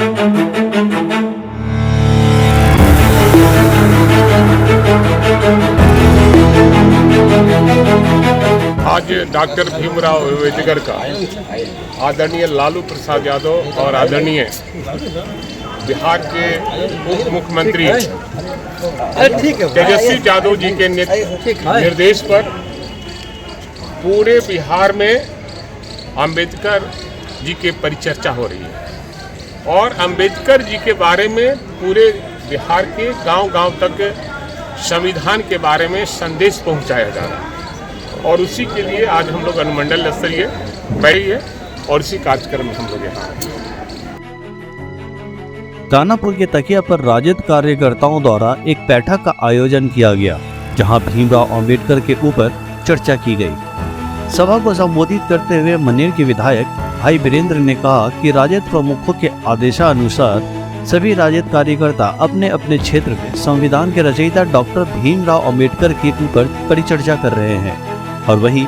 आज डॉक्टर भीमराव अम्बेडकर का आदरणीय लालू प्रसाद यादव और आदरणीय बिहार के उप मुख्यमंत्री तेजस्वी यादव जी के निर्देश पर पूरे बिहार में अंबेडकर जी के परिचर्चा हो रही है और अंबेडकर जी के बारे में पूरे बिहार के गांव-गांव तक संविधान के बारे में संदेश पहुंचाया जा रहा है और उसी के लिए आज हम लोग अनुमंडल स्तरीय बैठे हैं और इसी कार्यक्रम में हम लोग यहाँ आए। दानापुर के तकिया पर राजद कार्यकर्ताओं द्वारा एक बैठक का आयोजन किया गया, जहां भीमराव अंबेडकर के ऊपर चर्चा की गई। सभा को संबोधित करते हुए मनेर के विधायक भाई वीरेंद्र ने कहा कि राजद प्रमुखों के आदेशानुसार सभी राजद कार्यकर्ता अपने अपने क्षेत्र में संविधान के रचयिता डॉक्टर भीमराव अंबेडकर के ऊपर परिचर्चा कर रहे हैं और वहीं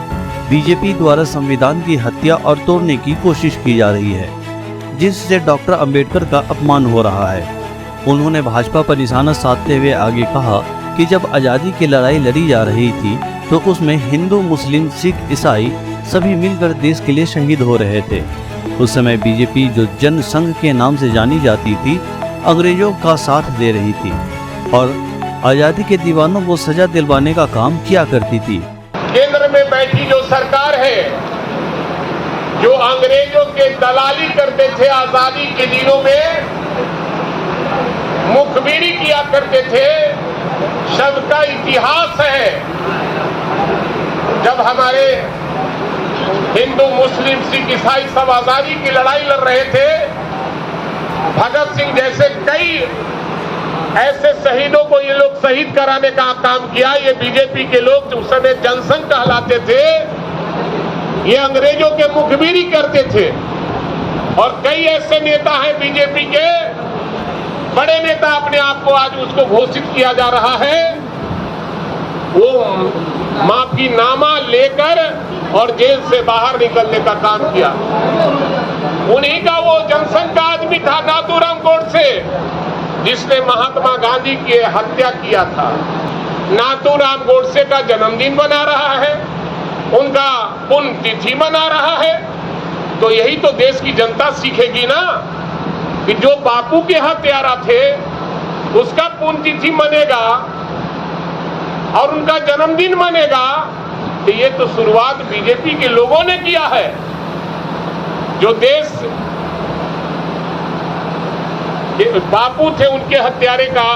बीजेपी द्वारा संविधान की हत्या और तोड़ने की कोशिश की जा रही है, जिससे डॉक्टर अंबेडकर का अपमान हो रहा है। उन्होंने भाजपा पर निशाना साधते हुए आगे कहा कि जब आज़ादी की लड़ाई लड़ी जा रही थी तो उसमें हिंदू, मुस्लिम, सिख, ईसाई सभी मिलकर देश के लिए शहीद हो रहे थे। उस समय बीजेपी, जो जन संघ के नाम से जानी जाती थी, अंग्रेजों का साथ दे रही थी और आज़ादी के दीवानों को सजा दिलवाने का काम किया करती थी। केंद्र में बैठी जो सरकार है, जो अंग्रेजों के दलाली करते थे आजादी के दिनों में, मुखबिरी किया करते थे, सबका इतिहास है। जब हमारे हिंदू, मुस्लिम, सिख, ईसाई सब आजादी की लड़ाई लड़ रहे थे, भगत सिंह जैसे कई ऐसे शहीदों को ये लोग शहीद कराने का काम किया। ये बीजेपी के लोग उस समय जनसंघ कहलाते थे, ये अंग्रेजों के मुखबिरी करते थे और कई ऐसे नेता हैं बीजेपी के, बड़े नेता अपने आप को आज उसको घोषित किया जा रहा है, वो माफीनामा लेकर और जेल से बाहर निकलने का काम किया। उन्हीं का वो जनसंघ का आदमी था नाथूराम गोडसे, जिसने महात्मा गांधी की हत्या किया था। नाथूराम गोडसे का जन्मदिन मना रहा है, उनका पुण्यतिथि मना रहा है, तो यही तो देश की जनता सीखेगी ना कि जो बापू के हत्यारा थे उसका पुण्यतिथि मनेगा और उनका जन्मदिन मनेगा। तो ये तो शुरुआत बीजेपी के लोगों ने किया है। जो देश बापू थे उनके हत्यारे का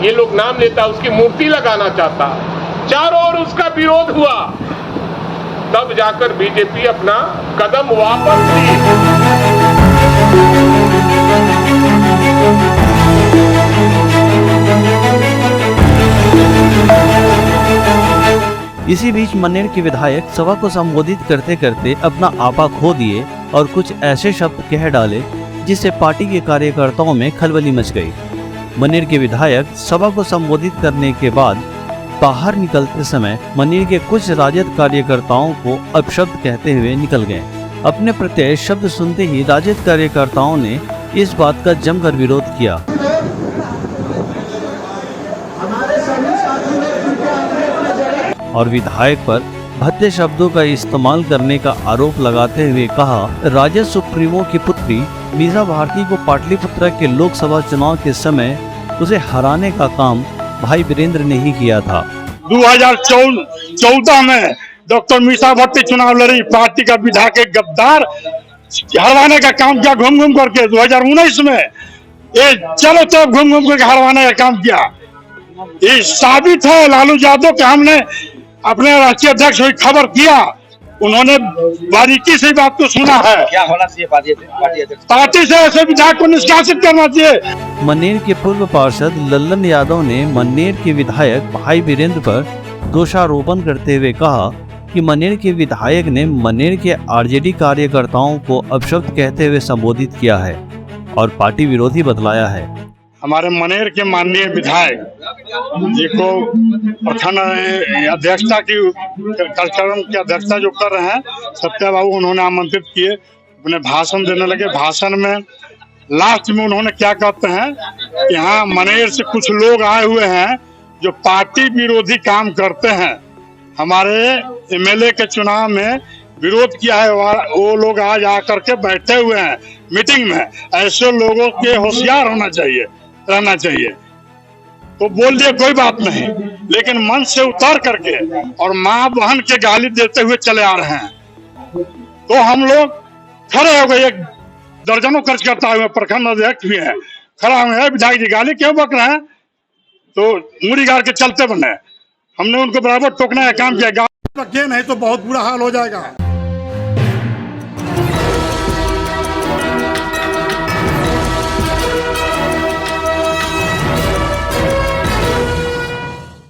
ये लोग नाम लेता, उसकी मूर्ति लगाना चाहता, चारों ओर उसका विरोध हुआ, तब जाकर बीजेपी अपना कदम वापस ली। इसी बीच मनेर के विधायक सभा को संबोधित करते करते अपना आपा खो दिए और कुछ ऐसे शब्द कह डाले जिससे पार्टी के कार्यकर्ताओं में खलबली मच गई। मनेर के विधायक सभा को संबोधित करने के बाद बाहर निकलते समय मनेर के कुछ राजद कार्यकर्ताओं को अपशब्द कहते हुए निकल गए। अपने प्रत्यय शब्द सुनते ही राजद कार्यकर्ताओं ने इस बात का जमकर विरोध किया और विधायक पर भद्दे शब्दों का इस्तेमाल करने का आरोप लगाते हुए कहा, राजद सुप्रीमो की पुत्री मीसा भारती को पाटलिपुत्र के लोकसभा चुनाव के समय उसे हराने का काम भाई वीरेंद्र ने ही किया था। 2014 में डॉक्टर मीसा भारती चुनाव लड़ी, पार्टी का विधायक एक गद्दार हरवाने का काम किया घूम घूम करके। 2019 में ये चलो तो घूम घूम करके हरवाने का काम किया। ये साबित है लालू यादव के हमने अपने राष्ट्रीय अध्यक्ष हुई खबर किया, उन्होंने बारीकी से बात को सुना है। क्या होना चाहिए पार्टी से ऐसे विधायक को निष्कासित करना चाहिए। मनेर के पूर्व पार्षद लल्लन यादव ने मनेर के विधायक भाई वीरेंद्र पर दोषारोपण करते हुए कहा कि मनेर के विधायक ने मनेर के आरजेडी कार्यकर्ताओं को अपशब्द कहते हुए संबोधित किया है और पार्टी विरोधी बतलाया है। हमारे मनेर के माननीय विधायक जी को प्रखंड अध्यक्षता की कार्यक्रम की अध्यक्षता जो कर रहे हैं सत्या बाबू, उन्होंने आमंत्रित किए, उन्हें भाषण देने लगे। भाषण में लास्ट में उन्होंने क्या कहते हैं कि यहाँ मनेर से कुछ लोग आए हुए हैं जो पार्टी विरोधी काम करते हैं, हमारे एमएलए के चुनाव में विरोध किया है, वो लोग आज आकर के बैठे हुए हैं मीटिंग में। ऐसे लोगों के होशियार रहना चाहिए। तो बोल दिए कोई बात नहीं, लेकिन मन से उतर करके और माँ बहन के गाली देते हुए चले आ रहे हैं। तो हम लोग खड़े हो गए, एक दर्जनों कार्यकर्ता हुए, प्रखंड अध्यक्ष भी हैं, खड़ा हुए हैं, विधायक जी गाली क्यों बक रहे हैं, तो मुड़ी गाड़ के चलते बने। हमने उनको बराबर टोकने का काम किया, गाली नहीं तो बहुत बुरा हाल हो जाएगा।